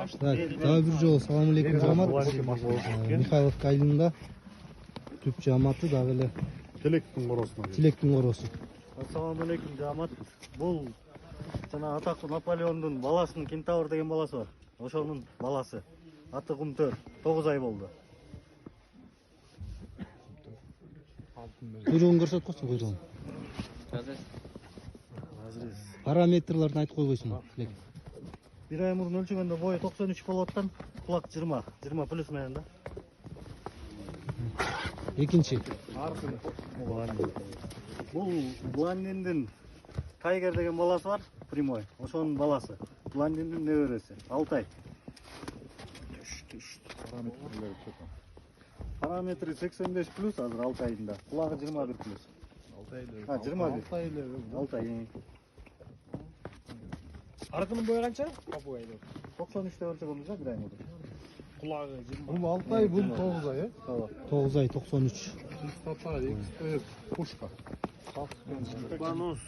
Дагы бир жолу салам алейкум жамаат. Михайловка айылында түп жамааты дагы эле Тилектин коросуна. Тилектин коросу. Ассаламу алейкум жамаат. Бул жана атактуу Наполеондун баласынын Кентавр деген баласы бар. Ошонун баласы. Аты Кумтөр. 9 ай болду. Кuyruğunu көрсөткөнсүң, кuyruğunu. Параметрларын айтып койбойсуңбу? Bir ay murun ölçümünde boyu 93 bolottan kulak 20 plus menен da. Экинчи. Бул Бландиндин Тайгер деген баласы бар, прямой. Ошонун баласы. Бландиндин неберesi. 6 ай. Параметри 85 плюс азыр 6 айында. Кулагы 21 плюс. 6 ай. 21. 6 ай. Аркынын бою канча? Папугайды. 93 ölçümümüz var bir ay murun. Кулагы 20. Бул 6 ай, бул 9 ай, э? 9 ай 93. Статара, экспресс, пушка. Банус.